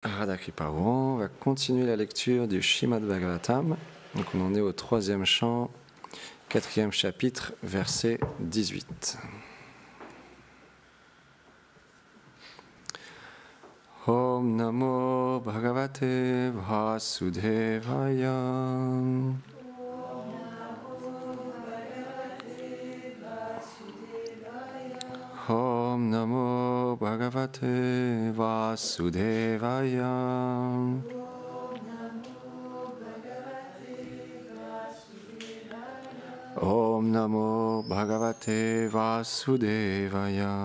Radha Kripa, on va continuer la lecture du Srimad Bhagavatam. Donc on en est au 3e chant, 4e chapitre, verset 18. Om Namo Bhagavate Vasudevaya. Om Namo Bhagavate Vasudevaya. Om Namo Bhagavate Vasudevaya.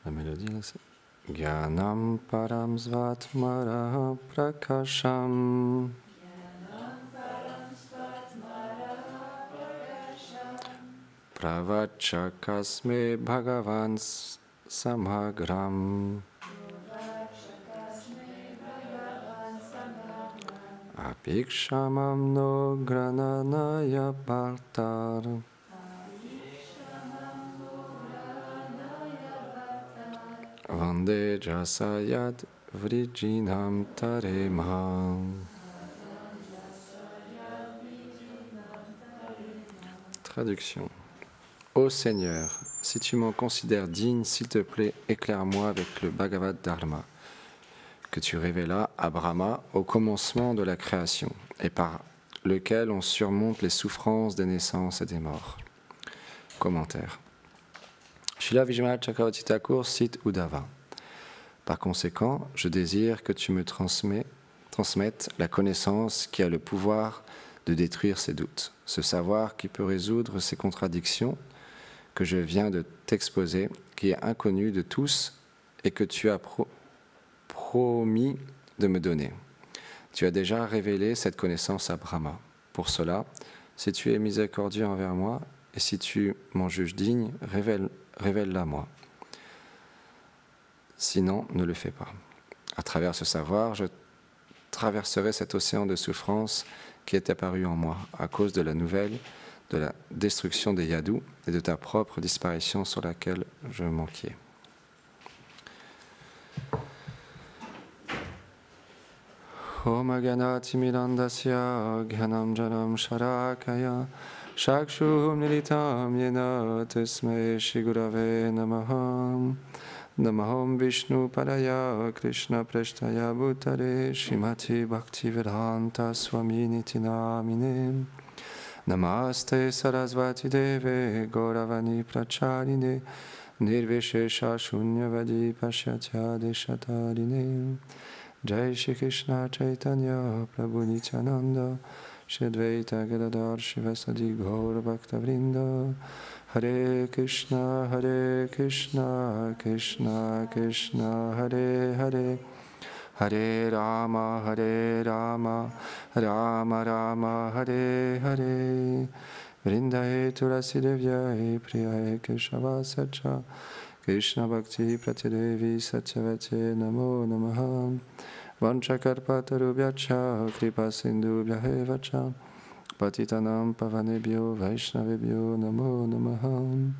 La mélodie, là, c'est Gyanam Param Svatmara Prakasham. Pravachakasme Bhagavan Samagram. Apikshamam no Grananaya Bhartar. Vande Jasayad Vrijinam Tarema. Traduction. Ô Seigneur, si tu m'en considères digne, s'il te plaît, éclaire-moi avec le Bhagavad Dharma, que tu révélas à Brahma au commencement de la création, et par lequel on surmonte les souffrances des naissances et des morts. Commentaire. Srila Vijayanath Chakravarti Thakur cite Uddhava. Par conséquent, je désire que tu me transmettes la connaissance qui a le pouvoir de détruire ces doutes, ce savoir qui peut résoudre ces contradictions que je viens de t'exposer, qui est inconnu de tous et que tu as promis de me donner. Tu as déjà révélé cette connaissance à Brahma. Pour cela, si tu es miséricordieux envers moi et si tu m'en juges digne, révèle-la moi. Sinon, ne le fais pas. À travers ce savoir, je traverserai cet océan de souffrance qui est apparu en moi à cause de la nouvelle de la destruction des yadus et de ta propre disparition sur laquelle je m'enquiers. Om Aganati Mirandasya Ghanam Janam Sharakaya Shakshum Nilitam Yena Tasmai Shigurave Namaham Namaham Vishnu Padaya Krishna Preshtaya Bhutare Shrimati Bhaktivedanta Swami Nitinamine Namaste Sarasvati Deve Gauravani Pracharine Nirvishesha Shunyavadi Pashyatya Deshatarine Jai Shri Krishna Chaitanya Prabhu Nityananda Shri Advaita Gadadhar Shivasadi Gaura Bhakta Vrinda Hare Krishna Krishna Krishna Hare Hare Hare Rama Rama Rama Hare Hare Vrindaye Tulasi Devyaye Priyaye Keshava Sacha Krishna Bhakti Pratidevi Satyavate Namo Namaha Vanchakarpatarubhyacha Kripa Sindhubhyahe Vacha Patitanam Pavanebhyo Vaishnavebhyo Namo Namaha.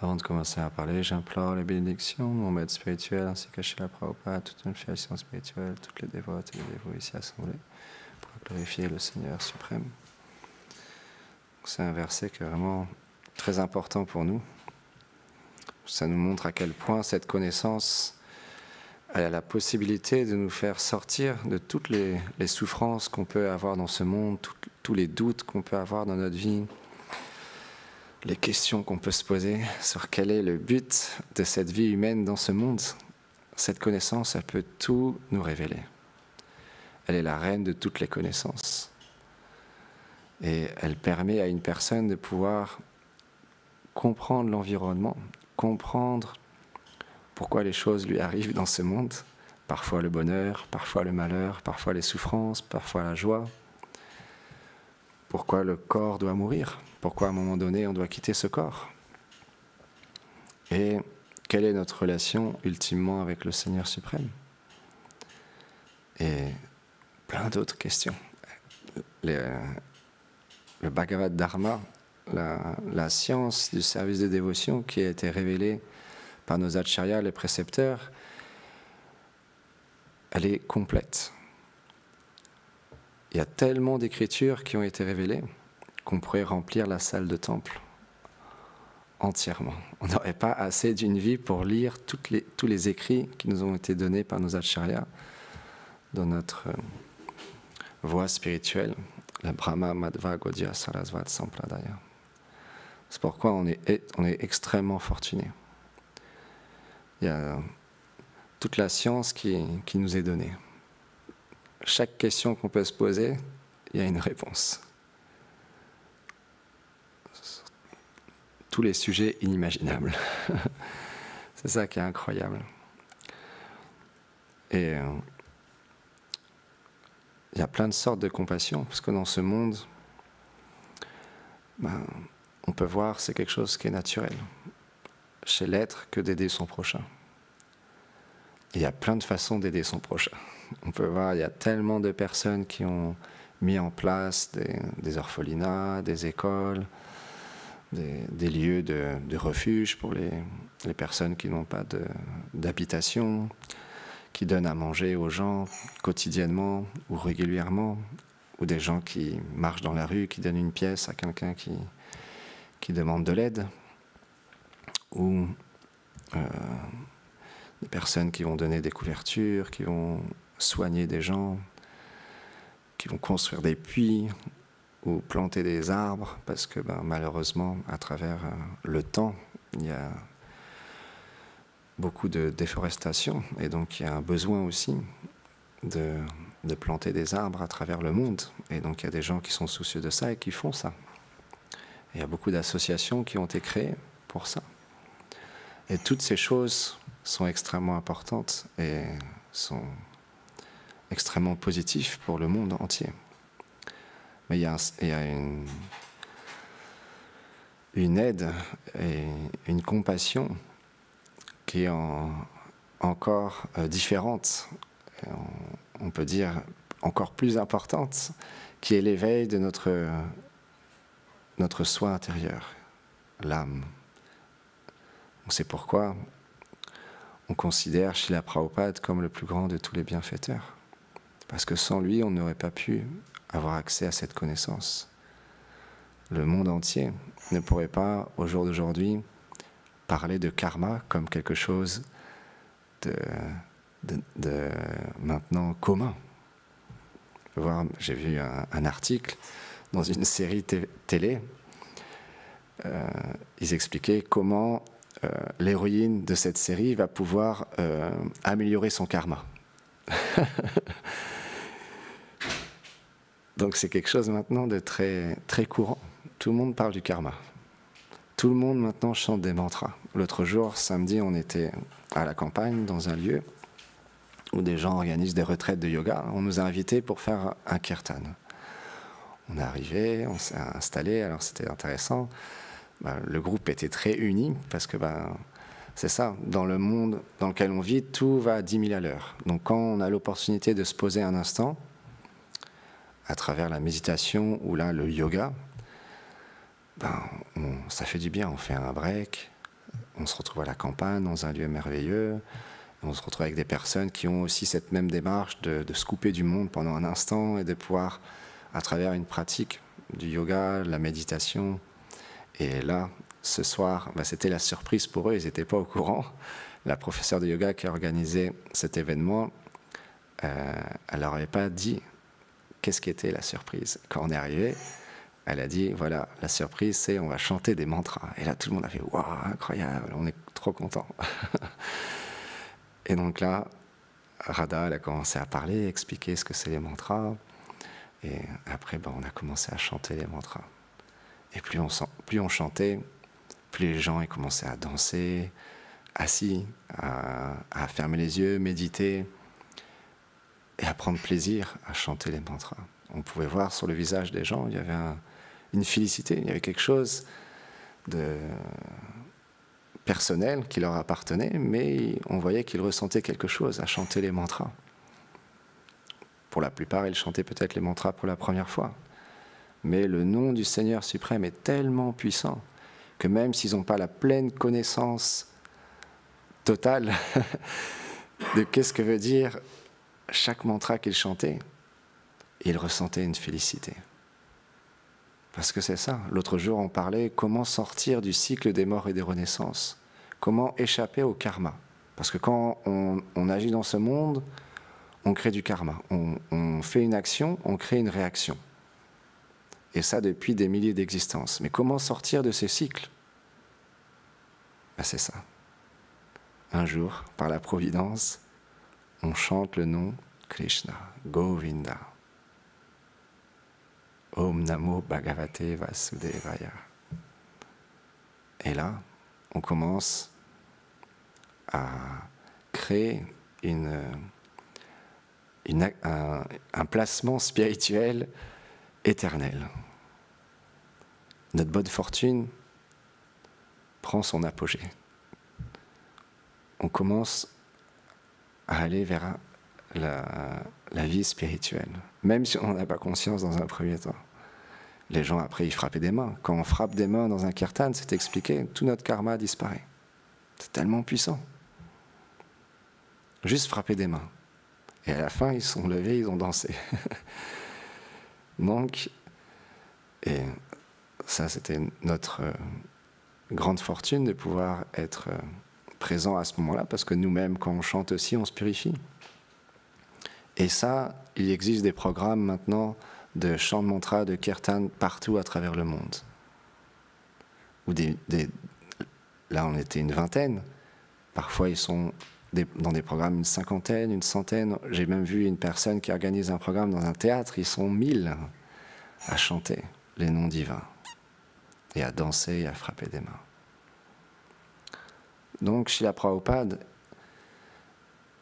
Avant de commencer à parler, j'implore les bénédictions de mon maître spirituel ainsi que Srila Prabhupada, toute une filiation spirituelle, toutes les dévotes et les dévots ici assemblés, pour glorifier le Seigneur suprême. C'est un verset qui est vraiment très important pour nous. Ça nous montre à quel point cette connaissance elle a la possibilité de nous faire sortir de toutes les souffrances qu'on peut avoir dans ce monde, tous les doutes qu'on peut avoir dans notre vie, les questions qu'on peut se poser sur quel est le but de cette vie humaine dans ce monde. Cette connaissance, elle peut tout nous révéler. Elle est la reine de toutes les connaissances. Et elle permet à une personne de pouvoir comprendre l'environnement, comprendre pourquoi les choses lui arrivent dans ce monde, parfois le bonheur, parfois le malheur, parfois les souffrances, parfois la joie. Pourquoi le corps doit mourir? Pourquoi à un moment donné on doit quitter ce corps? Et quelle est notre relation ultimement avec le Seigneur suprême? Et plein d'autres questions. Le Bhagavad Dharma la science du service de dévotion qui a été révélée par nos acharyas, les précepteurs, elle est complète. Il y a tellement d'écritures qui ont été révélées qu'on pourrait remplir la salle de temple entièrement. On n'aurait pas assez d'une vie pour lire tous les écrits qui nous ont été donnés par nos acharyas dans notre voie spirituelle, la Brahma Madhva Gaudiya Sarasvat Sampradaya. C'est pourquoi on est extrêmement fortuné. Il y a toute la science qui nous est donnée. Chaque question qu'on peut se poser, il y a une réponse. Tous les sujets inimaginables. C'est ça qui est incroyable. Et il y a plein de sortes de compassion, parce que dans ce monde, on peut voir c'est quelque chose qui est naturel chez l'être que d'aider son prochain. Il y a plein de façons d'aider son prochain. On peut voir, il y a tellement de personnes qui ont mis en place des orphelinats, des écoles, des lieux de refuge pour les personnes qui n'ont pas d'habitation, qui donnent à manger aux gens quotidiennement ou régulièrement, ou des gens qui marchent dans la rue, qui donnent une pièce à quelqu'un qui demande de l'aide, ou des personnes qui vont donner des couvertures, qui vont soigner des gens, qui vont construire des puits ou planter des arbres, parce que malheureusement, à travers le temps, il y a beaucoup de déforestation, et donc il y a un besoin aussi de planter des arbres à travers le monde. Et donc il y a des gens qui sont soucieux de ça et qui font ça. Et il y a beaucoup d'associations qui ont été créées pour ça. Et toutes ces choses sont extrêmement importantes et sont extrêmement positives pour le monde entier. Mais il y a une aide et une compassion qui est encore différente, on peut dire encore plus importante, qui est l'éveil de notre soi intérieur, l'âme. C'est pourquoi on considère Srila Prabhupada comme le plus grand de tous les bienfaiteurs. Parce que sans lui, on n'aurait pas pu avoir accès à cette connaissance. Le monde entier ne pourrait pas, au jour d'aujourd'hui, parler de karma comme quelque chose de maintenant commun. J'ai vu un article dans une série télé. Ils expliquaient comment l'héroïne de cette série va pouvoir améliorer son karma. Donc c'est quelque chose maintenant de très, très courant. Tout le monde parle du karma. Tout le monde maintenant chante des mantras. L'autre jour, samedi, on était à la campagne, dans un lieu où des gens organisent des retraites de yoga. On nous a invités pour faire un kirtan. On est arrivé, on s'est installé, alors c'était intéressant. Le groupe était très uni parce que c'est ça, dans le monde dans lequel on vit, tout va à 10 000 à l'heure. Donc quand on a l'opportunité de se poser un instant, à travers la méditation ou là le yoga, ça fait du bien, on fait un break, on se retrouve à la campagne, dans un lieu merveilleux, on se retrouve avec des personnes qui ont aussi cette même démarche de se couper du monde pendant un instant et de pouvoir, à travers une pratique du yoga, la méditation. Et là, ce soir, c'était la surprise pour eux, ils n'étaient pas au courant. La professeure de yoga qui a organisé cet événement, elle leur avait pas dit qu'est-ce qu'était la surprise. Quand on est arrivé, elle a dit, voilà, la surprise, c'est on va chanter des mantras. Et là, tout le monde a fait, waouh, incroyable, on est trop contents. Et donc là, Radha, elle a commencé à parler, expliquer ce que c'est les mantras. Et après, on a commencé à chanter les mantras. Et plus on chantait, plus les gens ils commençaient à danser, assis, à fermer les yeux, méditer, et à prendre plaisir à chanter les mantras. On pouvait voir sur le visage des gens, il y avait une félicité, il y avait quelque chose de personnel qui leur appartenait, mais on voyait qu'ils ressentaient quelque chose à chanter les mantras. Pour la plupart, ils chantaient peut-être les mantras pour la première fois. Mais le nom du Seigneur suprême est tellement puissant que même s'ils n'ont pas la pleine connaissance totale de qu'est-ce que veut dire chaque mantra qu'ils chantaient, ils ressentaient une félicité. Parce que c'est ça. L'autre jour, on parlait comment sortir du cycle des morts et des renaissances. Comment échapper au karma. Parce que quand on agit dans ce monde, on crée du karma. On fait une action, on crée une réaction. Et ça depuis des milliers d'existences. Mais comment sortir de ces cycles? Ben c'est ça. Un jour, par la providence, on chante le nom Krishna, Govinda. Om Namo Bhagavate Vasudevaya. Et là, on commence à créer un placement spirituel éternel. Notre bonne fortune prend son apogée. On commence à aller vers la vie spirituelle, même si on n'en a pas conscience dans un premier temps. Les gens, après, ils frappaient des mains. Quand on frappe des mains dans un kirtan, c'est expliqué, tout notre karma disparaît. C'est tellement puissant. Juste frapper des mains. Et à la fin, ils sont levés, ils ont dansé. Donc, et ça, c'était notre grande fortune de pouvoir être présent à ce moment-là, parce que nous-mêmes, quand on chante aussi, on se purifie. Et ça, il existe des programmes maintenant de chant de mantra, de kirtan partout à travers le monde. Ou là, on était une vingtaine. Parfois, ils sont dans des programmes une cinquantaine, une centaine. J'ai même vu une personne qui organise un programme dans un théâtre. Ils sont 1000 à chanter les noms divins et à danser et à frapper des mains. Donc, Srila Prabhupada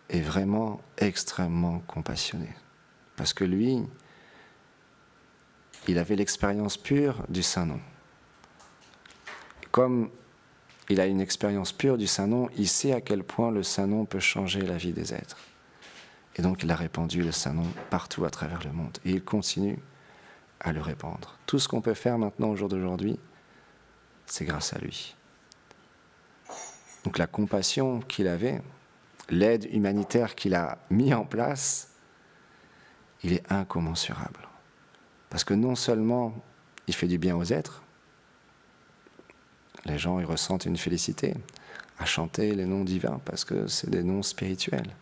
est vraiment extrêmement compassionné. Parce que lui, il avait l'expérience pure du Saint-Nom. Comme il a une expérience pure du Saint-Nom, il sait à quel point le Saint-Nom peut changer la vie des êtres. Et donc il a répandu le Saint-Nom partout à travers le monde. Et il continue à le répandre. Tout ce qu'on peut faire maintenant au jour d'aujourd'hui, c'est grâce à lui. Donc la compassion qu'il avait, l'aide humanitaire qu'il a mis en place, il est incommensurable. Parce que non seulement il fait du bien aux êtres, les gens ils ressentent une félicité à chanter les noms divins parce que c'est des noms spirituels.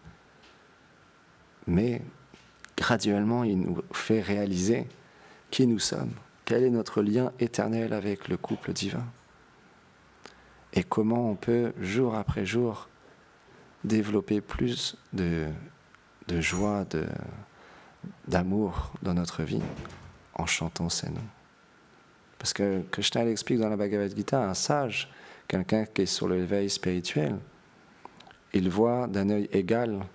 Mais graduellement, il nous fait réaliser qui nous sommes, quel est notre lien éternel avec le couple divin. Et comment on peut, jour après jour, développer plus de joie, d'amour dans notre vie en chantant ces noms. Parce que Krishna l'explique dans la Bhagavad Gita, un sage, quelqu'un qui est sur l'éveil spirituel, il voit d'un œil égal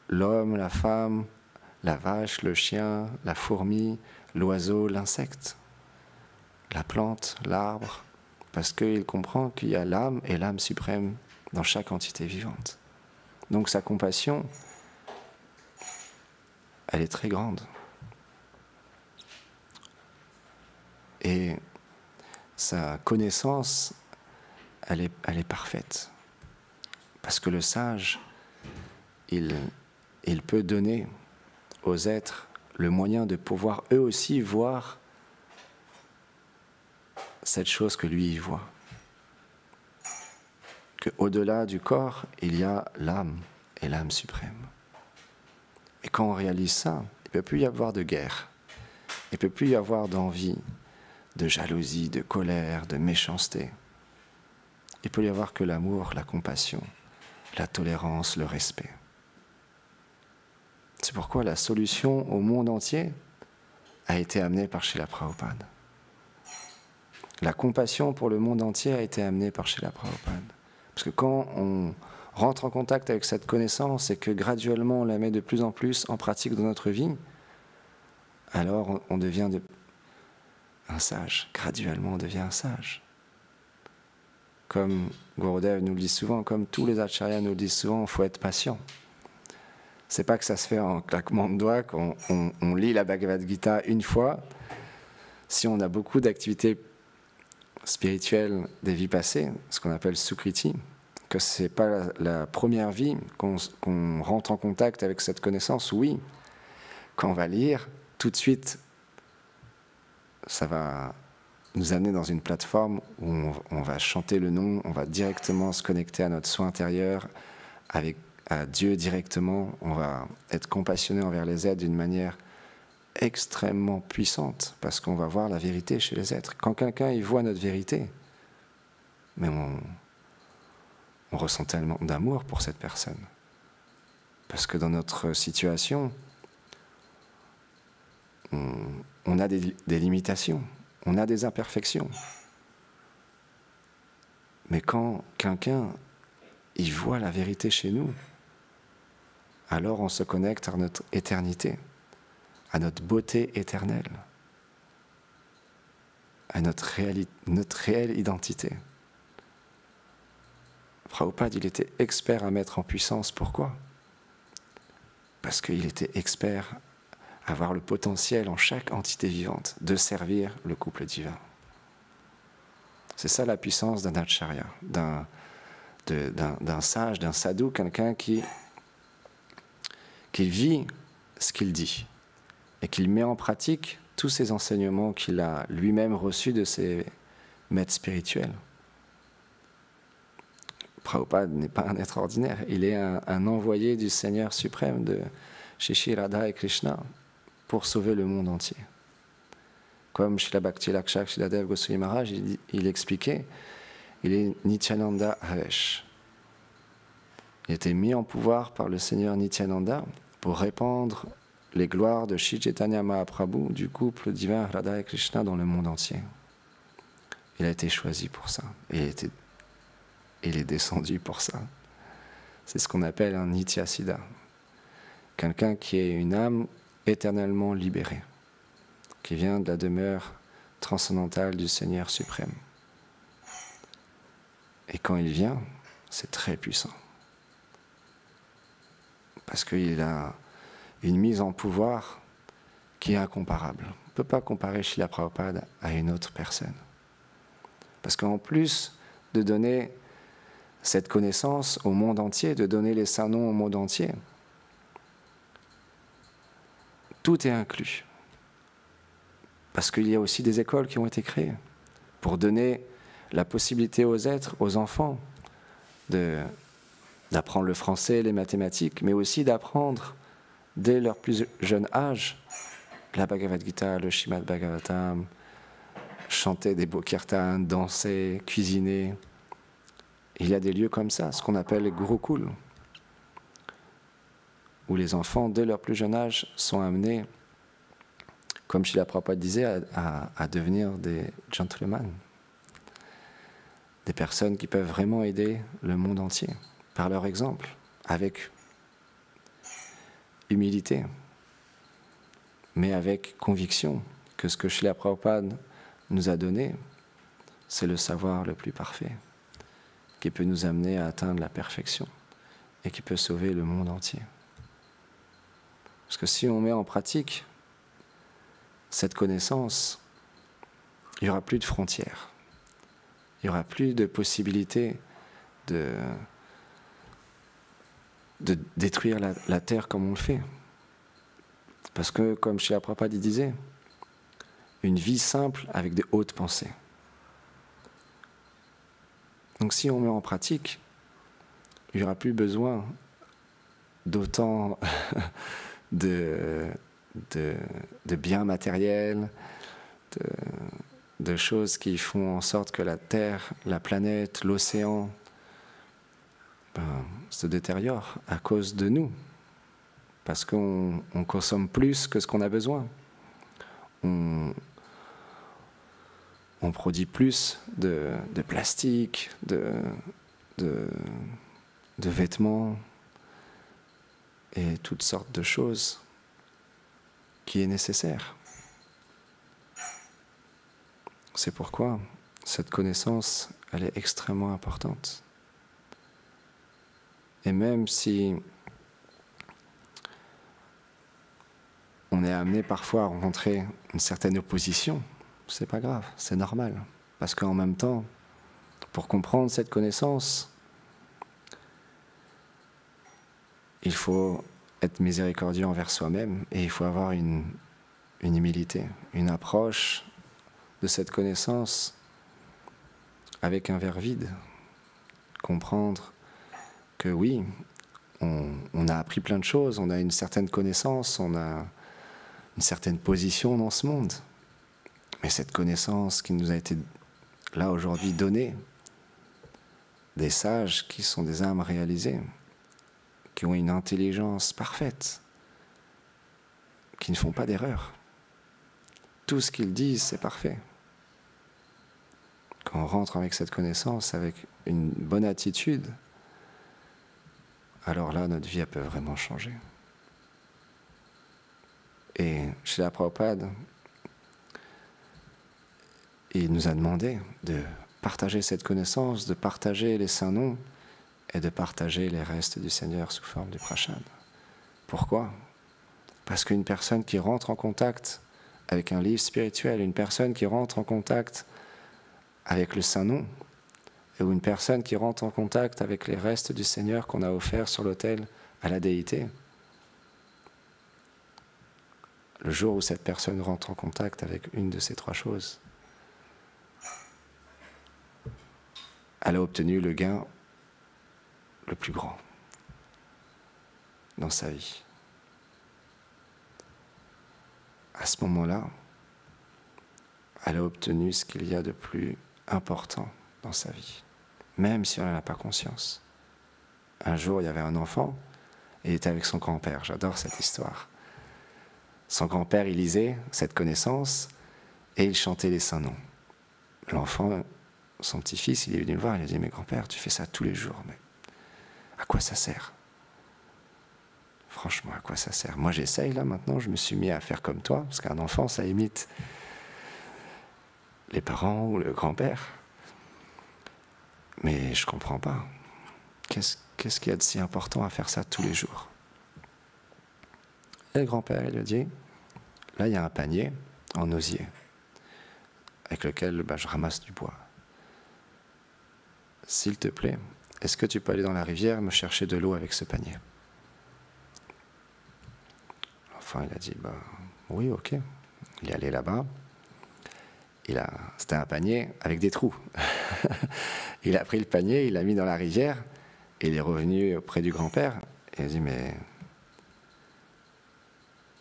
l'homme, la femme, la vache, le chien, la fourmi, l'oiseau, l'insecte, la plante, l'arbre, parce qu'il comprend qu'il y a l'âme et l'âme suprême dans chaque entité vivante. Donc sa compassion, elle est très grande. Et sa connaissance, elle est parfaite. Parce que le sage, il peut donner aux êtres le moyen de pouvoir eux aussi voir cette chose que lui y voit. Qu'au-delà du corps, il y a l'âme et l'âme suprême. Et quand on réalise ça, il ne peut plus y avoir de guerre. Il ne peut plus y avoir d'envie, de jalousie, de colère, de méchanceté. Il peut y avoir que l'amour, la compassion, la tolérance, le respect. C'est pourquoi la solution au monde entier a été amenée par Srila Prabhupada. La compassion pour le monde entier a été amenée par Srila Prabhupada. Parce que quand on rentre en contact avec cette connaissance et que graduellement on la met de plus en plus en pratique dans notre vie, alors on devient un sage. Graduellement on devient un sage. Comme Gurudev nous le dit souvent, comme tous les acharyas nous le disent souvent, il faut être patient. C'est pas que ça se fait en claquement de doigts, qu'on lit la Bhagavad Gita une fois, si on a beaucoup d'activités spirituelles des vies passées, ce qu'on appelle Sukriti, que ce n'est pas la première vie qu'on rentre en contact avec cette connaissance, oui, quand on va lire, tout de suite, ça va nous amener dans une plateforme où on va chanter le nom, on va directement se connecter à notre soi intérieur, à Dieu directement, on va être compassionné envers les êtres d'une manière extrêmement puissante, parce qu'on va voir la vérité chez les êtres. Quand quelqu'un y voit notre vérité, mais on ressent tellement d'amour pour cette personne. Parce que dans notre situation, on a des limitations, on a des imperfections. Mais quand quelqu'un y voit la vérité chez nous, alors on se connecte à notre éternité, à notre beauté éternelle, à notre réelle identité. Prabhupada, il était expert à mettre en puissance. Pourquoi? Parce qu'il était expert à avoir le potentiel en chaque entité vivante de servir le couple divin. C'est ça la puissance d'un acharya, d'un sage, d'un sadhu, quelqu'un qui vit ce qu'il dit et qu'il met en pratique tous ces enseignements qu'il a lui-même reçus de ses maîtres spirituels. Prabhupada n'est pas un être ordinaire, il est un envoyé du Seigneur suprême de Shri Radha et Krishna pour sauver le monde entier. Comme Srila Bhakti Lakshak Sriladev Goswami Maharaj, il expliquait, il est Nityananda Haresh. Il était mis en pouvoir par le Seigneur Nityananda pour répandre les gloires de Shri Chaitanya Mahaprabhu, du couple divin Radha et Krishna dans le monde entier. Il a été choisi pour ça. Il est descendu pour ça. C'est ce qu'on appelle un Nityasiddha. Quelqu'un qui est une âme éternellement libérée, qui vient de la demeure transcendantale du Seigneur suprême. Et quand il vient, c'est très puissant. Parce qu'il a une mise en pouvoir qui est incomparable. On ne peut pas comparer Srila Prabhupada à une autre personne. Parce qu'en plus de donner cette connaissance au monde entier, de donner les saints noms au monde entier, tout est inclus. Parce qu'il y a aussi des écoles qui ont été créées pour donner la possibilité aux êtres, aux enfants, d'apprendre le français, les mathématiques, mais aussi d'apprendre dès leur plus jeune âge la Bhagavad Gita, le Srimad Bhagavatam, chanter des beaux kirtans, danser, cuisiner. Il y a des lieux comme ça, ce qu'on appelle les Gurukul, où les enfants, dès leur plus jeune âge, sont amenés, comme Srila Prabhupada disait, à devenir des gentlemen, des personnes qui peuvent vraiment aider le monde entier, par leur exemple, avec humilité, mais avec conviction que ce que Srila Prabhupada nous a donné, c'est le savoir le plus parfait, qui peut nous amener à atteindre la perfection et qui peut sauver le monde entier. Parce que si on met en pratique cette connaissance, il n'y aura plus de frontières, il n'y aura plus de possibilité de détruire la terre comme on le fait. Parce que, comme Srila Prabhupada disait, une vie simple avec de hautes pensées. Donc si on met en pratique, il n'y aura plus besoin d'autant de biens matériels, de choses qui font en sorte que la Terre, la planète, l'océan se détériorent à cause de nous. Parce qu'on consomme plus que ce qu'on a besoin. On produit plus de plastique, de vêtements et toutes sortes de choses qui est nécessaire. C'est pourquoi cette connaissance, elle est extrêmement importante. Et même si on est amené parfois à rencontrer une certaine opposition, c'est pas grave, c'est normal. Parce qu'en même temps, pour comprendre cette connaissance, il faut être miséricordieux envers soi-même et il faut avoir une humilité, une approche de cette connaissance avec un verre vide. Comprendre que oui, on a appris plein de choses, on a une certaine connaissance, on a une certaine position dans ce monde. Mais cette connaissance qui nous a été là aujourd'hui donnée, des sages qui sont des âmes réalisées, qui ont une intelligence parfaite, qui ne font pas d'erreur. Tout ce qu'ils disent, c'est parfait. Quand on rentre avec cette connaissance, avec une bonne attitude, alors là, notre vie, elle peut vraiment changer. Et chez la Prabhupada, il nous a demandé de partager cette connaissance, de partager les saints noms et de partager les restes du Seigneur sous forme du prashad. Pourquoi ? Parce qu'une personne qui rentre en contact avec un livre spirituel, une personne qui rentre en contact avec le saint nom, ou une personne qui rentre en contact avec les restes du Seigneur qu'on a offert sur l'autel à la déité, le jour où cette personne rentre en contact avec une de ces trois choses, elle a obtenu le gain le plus grand dans sa vie. À ce moment-là, elle a obtenu ce qu'il y a de plus important dans sa vie, même si on n'en a pas conscience. Un jour, il y avait un enfant, et il était avec son grand-père. J'adore cette histoire. Son grand-père, il lisait cette connaissance, et il chantait les saints noms. L'enfant, son petit-fils, il est venu le voir, il a dit « Mais grand-père, tu fais ça tous les jours, mais à quoi ça sert ? Franchement, à quoi ça sert ? Moi, j'essaye là maintenant, je me suis mis à faire comme toi, parce qu'un enfant, ça imite les parents ou le grand-père. Mais je ne comprends pas. Qu'est-ce qu'il y a de si important à faire ça tous les jours ? Et le grand-père, il lui a dit, là, il y a un panier en osier, avec lequel je ramasse du bois. S'il te plaît, est-ce que tu peux aller dans la rivière me chercher de l'eau avec ce panier ? L'enfant, il a dit, oui, ok. Il est allé là-bas. C'était un panier avec des trous. Il a pris le panier, il l'a mis dans la rivière, et il est revenu auprès du grand-père, et il a dit, mais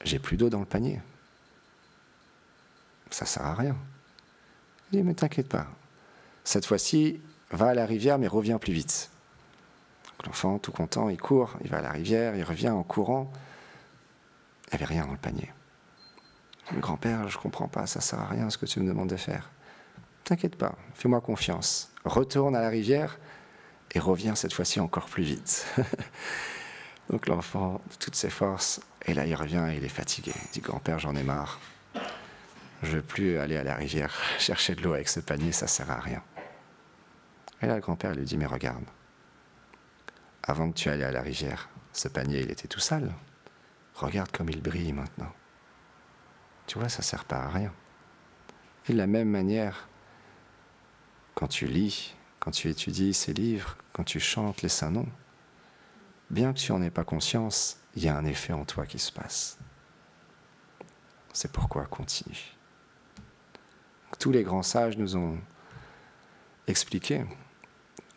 j'ai plus d'eau dans le panier. Ça sert à rien. Il dit, mais t'inquiète pas. Cette fois-ci, va à la rivière, mais reviens plus vite. Donc l'enfant, tout content, il court, il va à la rivière, il revient en courant. Il n'y avait rien dans le panier. Le grand-père, je ne comprends pas, ça ne sert à rien ce que tu me demandes de faire. T'inquiète pas, fais-moi confiance. Retourne à la rivière et reviens cette fois-ci encore plus vite. Donc l'enfant, de toutes ses forces, et là il revient et il est fatigué. Il dit, grand-père, j'en ai marre. Je ne veux plus aller à la rivière chercher de l'eau avec ce panier, ça ne sert à rien. Et là le grand-père lui dit, mais regarde, avant que tu ailles à la rivière, ce panier il était tout sale. Regarde comme il brille maintenant. Tu vois, ça ne sert pas à rien. Et de la même manière, quand tu lis, quand tu étudies ces livres, quand tu chantes les saints noms, bien que tu n'en aies pas conscience, il y a un effet en toi qui se passe. C'est pourquoi continue. Tous les grands sages nous ont expliqué,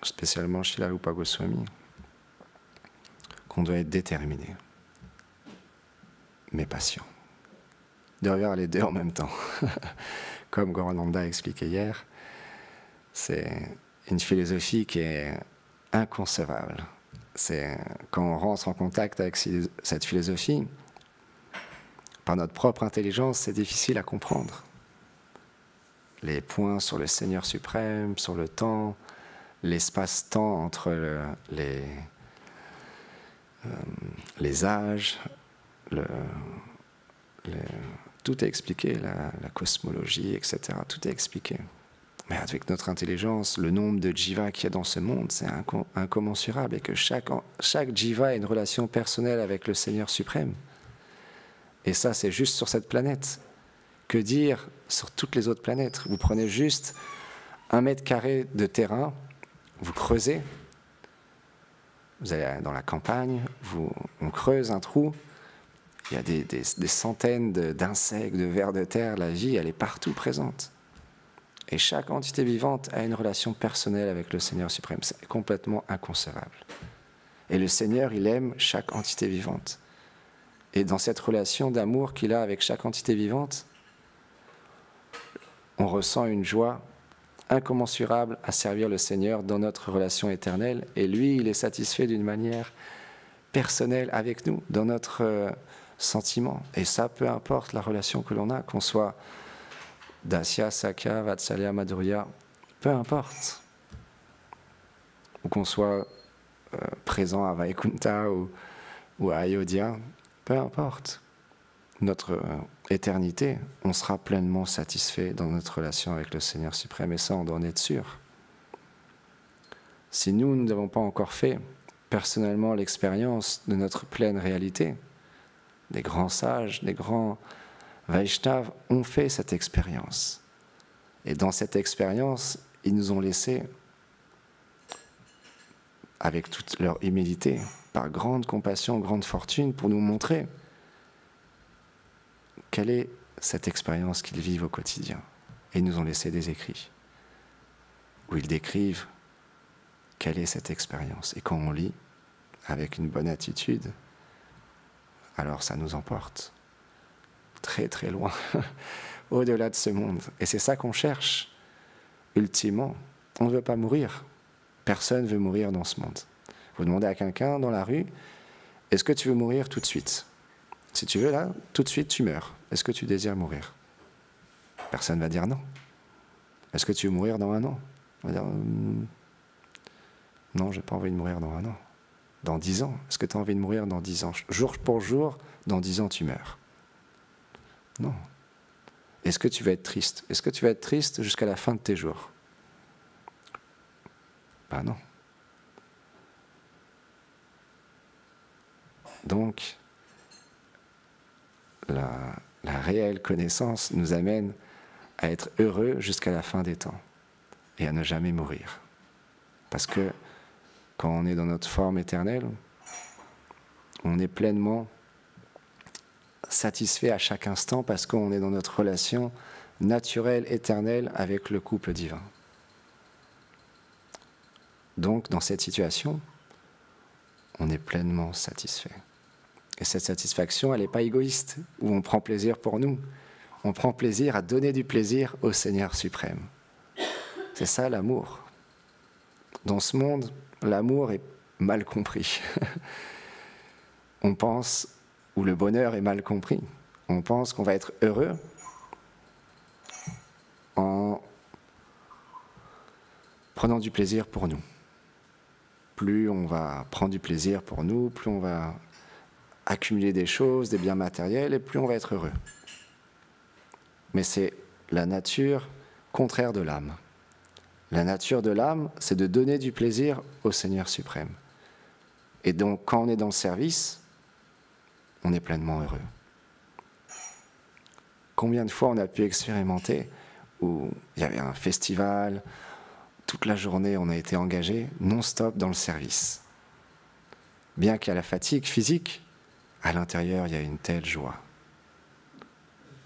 spécialement Srila Rupa Goswami, qu'on doit être déterminé, mais patient. De revoir les deux en même temps. Comme Gorananda a expliqué hier, c'est une philosophie qui est inconcevable. C'est quand on rentre en contact avec cette philosophie, par notre propre intelligence, c'est difficile à comprendre. Les points sur le Seigneur suprême, sur le temps, l'espace-temps entre les âges, tout est expliqué, la cosmologie, etc. Tout est expliqué. Mais avec notre intelligence, le nombre de jivas qu'il y a dans ce monde, c'est incommensurable, et que chaque jiva a une relation personnelle avec le Seigneur suprême. Et ça, c'est juste sur cette planète. Que dire sur toutes les autres planètes? Vous prenez juste 1 mètre carré de terrain, vous creusez, vous allez dans la campagne, on creuse un trou, il y a des centaines d'insectes, de vers de terre, la vie, elle est partout présente. Et chaque entité vivante a une relation personnelle avec le Seigneur suprême. C'est complètement inconcevable. Et le Seigneur, il aime chaque entité vivante. Et dans cette relation d'amour qu'il a avec chaque entité vivante, on ressent une joie incommensurable à servir le Seigneur dans notre relation éternelle. Et lui, il est satisfait d'une manière personnelle avec nous, dans notre sentiment. Et ça, peu importe la relation que l'on a, qu'on soit Dasya, Sakya, Vatsalya, Madhurya, peu importe. Ou qu'on soit présent à Vaikunta ou à Ayodhya, peu importe. Notre éternité, on sera pleinement satisfait dans notre relation avec le Seigneur suprême, et ça, on doit en être sûr. Si nous n'avons pas encore fait personnellement l'expérience de notre pleine réalité, des grands sages, des grands Vaishnavas ont fait cette expérience. Et dans cette expérience, ils nous ont laissé, avec toute leur humilité, par grande compassion, grande fortune, pour nous montrer quelle est cette expérience qu'ils vivent au quotidien. Et ils nous ont laissé des écrits où ils décrivent quelle est cette expérience. Et quand on lit avec une bonne attitude, alors ça nous emporte très très loin, au-delà de ce monde. Et c'est ça qu'on cherche, ultimement. On ne veut pas mourir. Personne ne veut mourir dans ce monde. Vous demandez à quelqu'un dans la rue, est-ce que tu veux mourir tout de suite? Si tu veux, là, tout de suite, tu meurs. Est-ce que tu désires mourir? Personne ne va dire non. Est-ce que tu veux mourir dans 1 an? On va dire, non, je n'ai pas envie de mourir dans 1 an. Dans 10 ans. Est-ce que tu as envie de mourir dans 10 ans? Jour pour jour, dans 10 ans, tu meurs. Non. Est-ce que tu vas être triste? Est-ce que tu vas être triste jusqu'à la fin de tes jours? Ben non. Donc, la réelle connaissance nous amène à être heureux jusqu'à la fin des temps et à ne jamais mourir. Parce que quand on est dans notre forme éternelle, on est pleinement satisfait à chaque instant parce qu'on est dans notre relation naturelle, éternelle avec le couple divin. Donc, dans cette situation, on est pleinement satisfait. Et cette satisfaction, elle n'est pas égoïste, où on prend plaisir pour nous. On prend plaisir à donner du plaisir au Seigneur suprême. C'est ça l'amour. Dans ce monde, l'amour est mal compris. On pense, ou le bonheur est mal compris. On pense qu'on va être heureux en prenant du plaisir pour nous. Plus on va prendre du plaisir pour nous, plus on va accumuler des choses, des biens matériels, et plus on va être heureux. Mais c'est la nature contraire de l'âme. La nature de l'âme, c'est de donner du plaisir au Seigneur suprême. Et donc, quand on est dans le service, on est pleinement heureux. Combien de fois on a pu expérimenter où il y avait un festival, toute la journée on a été engagé non-stop dans le service. Bien qu'il y ait la fatigue physique, à l'intérieur il y a une telle joie.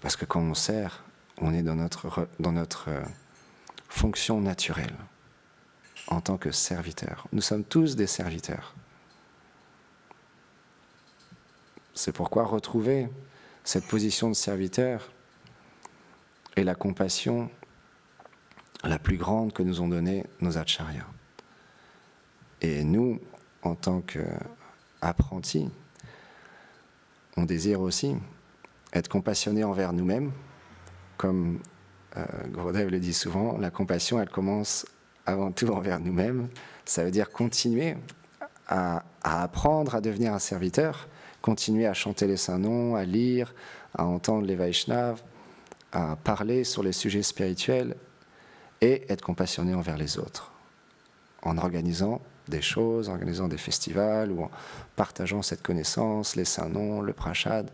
Parce que quand on sert, on est dans notre fonction naturelle, en tant que serviteur. Nous sommes tous des serviteurs. C'est pourquoi retrouver cette position de serviteur est la compassion la plus grande que nous ont donnée nos acharyas. Et nous, en tant qu'apprentis, on désire aussi être compassionnés envers nous-mêmes. Comme Gurudev le dit souvent, la compassion, elle commence avant tout envers nous-mêmes. Ça veut dire continuer à apprendre à devenir un serviteur, continuer à chanter les saints noms, à lire, à entendre les Vaishnavas, à parler sur les sujets spirituels et être compassionné envers les autres, en organisant des choses, en organisant des festivals ou en partageant cette connaissance, les saints noms, le prashad.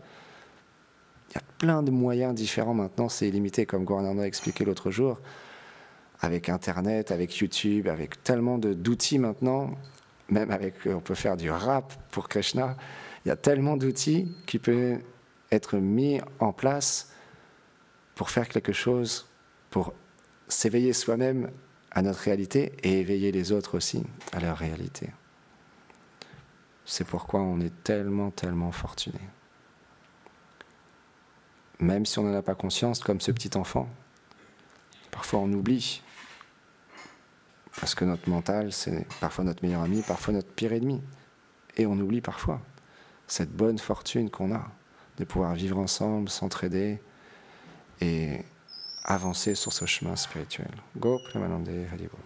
Il y a plein de moyens différents maintenant, c'est illimité, comme Gorananda a expliqué l'autre jour, avec Internet, avec YouTube, avec tellement d'outils maintenant, même on peut faire du rap pour Krishna, il y a tellement d'outils qui peuvent être mis en place pour faire quelque chose, pour s'éveiller soi-même à notre réalité et éveiller les autres aussi à leur réalité. C'est pourquoi on est tellement, tellement fortunés. Même si on n'en a pas conscience, comme ce petit enfant, parfois on oublie. Parce que notre mental, c'est parfois notre meilleur ami, parfois notre pire ennemi. Et on oublie parfois cette bonne fortune qu'on a de pouvoir vivre ensemble, s'entraider et avancer sur ce chemin spirituel. Go Premanande Haribol.